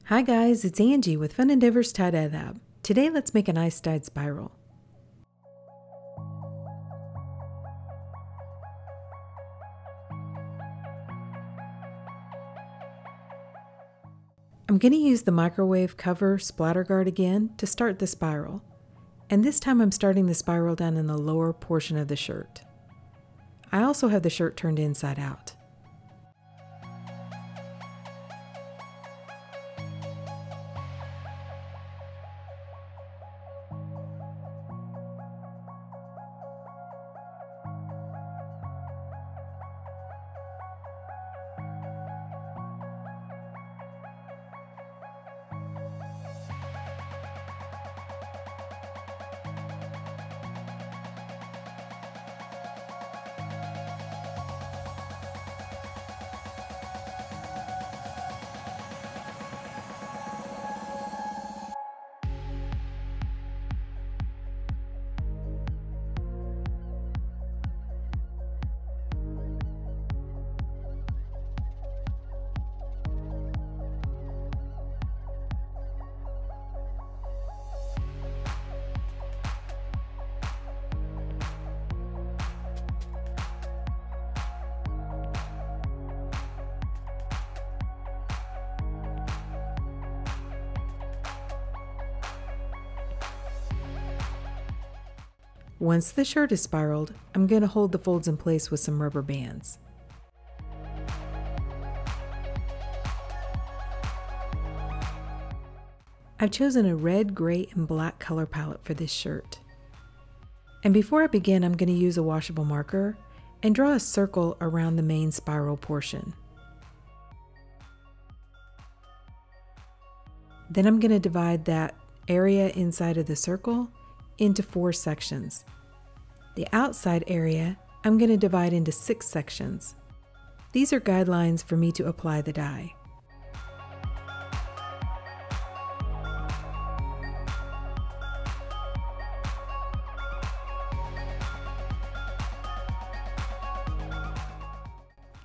Hi guys, it's Angie with Fun Endeavors Tie-Dye Lab. Today let's make an ice dyed spiral. I'm going to use the microwave cover splatter guard again to start the spiral. And this time I'm starting the spiral down in the lower portion of the shirt. I also have the shirt turned inside out. Once the shirt is spiraled, I'm going to hold the folds in place with some rubber bands. I've chosen a red, gray, and black color palette for this shirt. And before I begin, I'm going to use a washable marker and draw a circle around the main spiral portion. Then I'm going to divide that area inside of the circle into 4 sections. The outside area I'm going to divide into 6 sections. These are guidelines for me to apply the dye.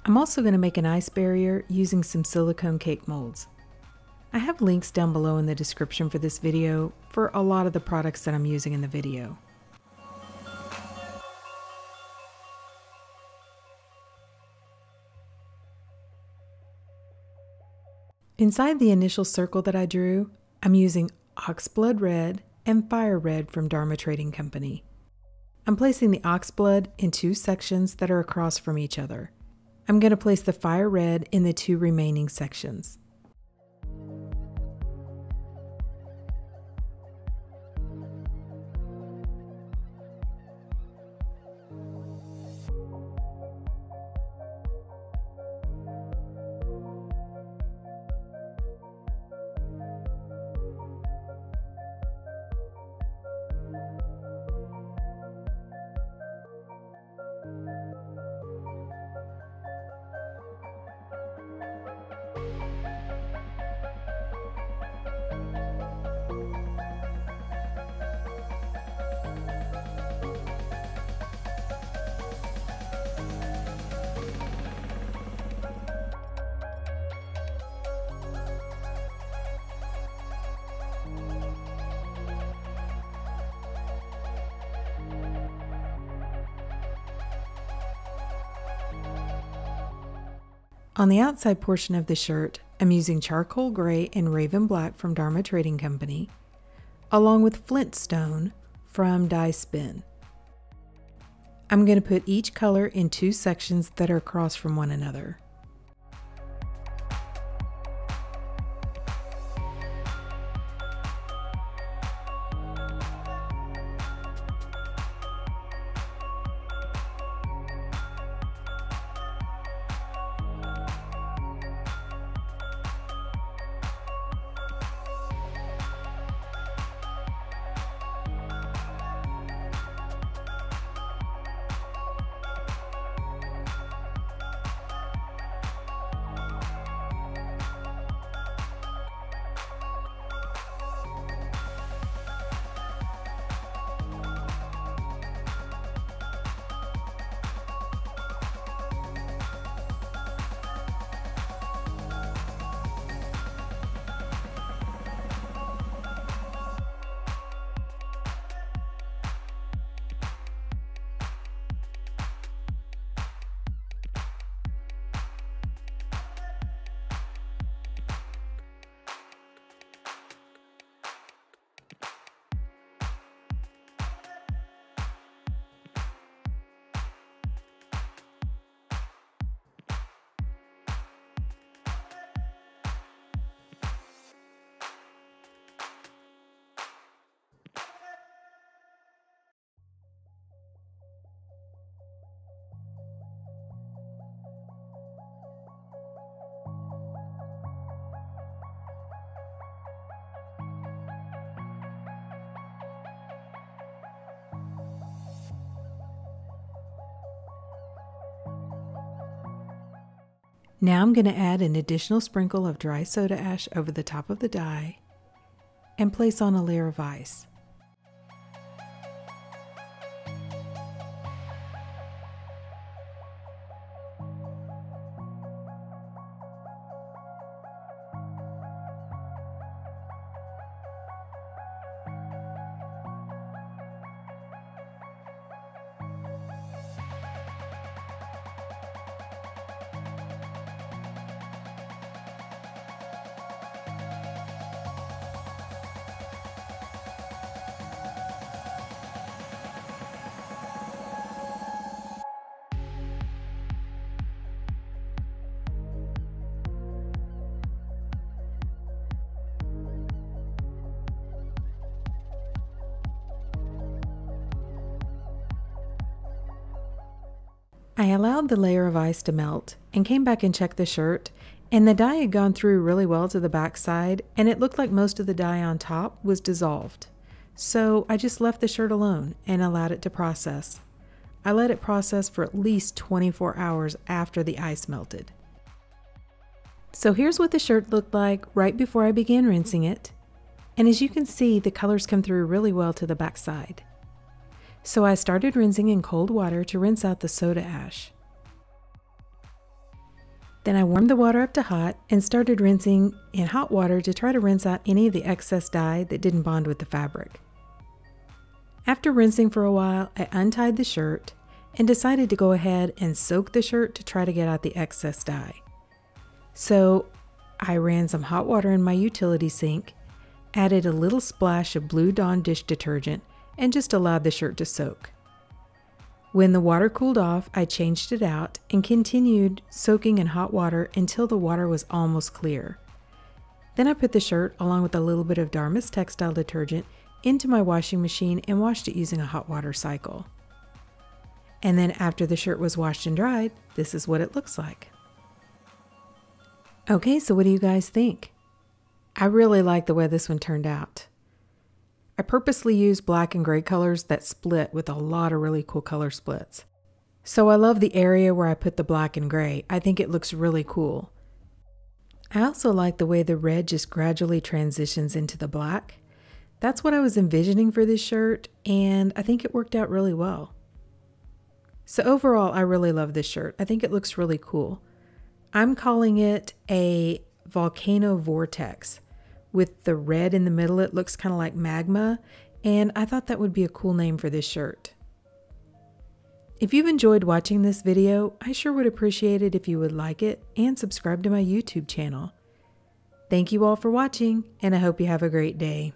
I'm also going to make an ice barrier using some silicone cake molds. I have links down below in the description for this video for a lot of the products that I'm using in the video. Inside the initial circle that I drew, I'm using oxblood red and fire red from Dharma Trading Company. I'm placing the oxblood in 2 sections that are across from each other. I'm going to place the fire red in the 2 remaining sections. On the outside portion of the shirt, I'm using charcoal gray and raven black from Dharma Trading Company, along with flintstone from Dye Spin. I'm going to put each color in 2 sections that are across from one another. Now I'm going to add an additional sprinkle of dry soda ash over the top of the dye and place on a layer of ice. I allowed the layer of ice to melt and came back and checked the shirt, and the dye had gone through really well to the back side, and it looked like most of the dye on top was dissolved. So I just left the shirt alone and allowed it to process. I let it process for at least 24 hours after the ice melted. So here's what the shirt looked like right before I began rinsing it, and as you can see, the colors come through really well to the back side. So I started rinsing in cold water to rinse out the soda ash. Then I warmed the water up to hot and started rinsing in hot water to try to rinse out any of the excess dye that didn't bond with the fabric. After rinsing for a while, I untied the shirt and decided to go ahead and soak the shirt to try to get out the excess dye. So I ran some hot water in my utility sink, added a little splash of Blue Dawn dish detergent, and just allowed the shirt to soak. When the water cooled off, I changed it out and continued soaking in hot water until the water was almost clear. Then I put the shirt, along with a little bit of Dharma's textile detergent, into my washing machine and washed it using a hot water cycle. And then after the shirt was washed and dried, this is what it looks like. Okay, so what do you guys think? I really like the way this one turned out. I purposely used black and gray colors that split with a lot of really cool color splits. So I love the area where I put the black and gray. I think it looks really cool. I also like the way the red just gradually transitions into the black. That's what I was envisioning for this shirt, and I think it worked out really well. So overall, I really love this shirt. I think it looks really cool. I'm calling it a Volcano Vortex. With the red in the middle, it looks kind of like magma, and I thought that would be a cool name for this shirt. If you've enjoyed watching this video, I sure would appreciate it if you would like it and subscribe to my YouTube channel. Thank you all for watching, and I hope you have a great day.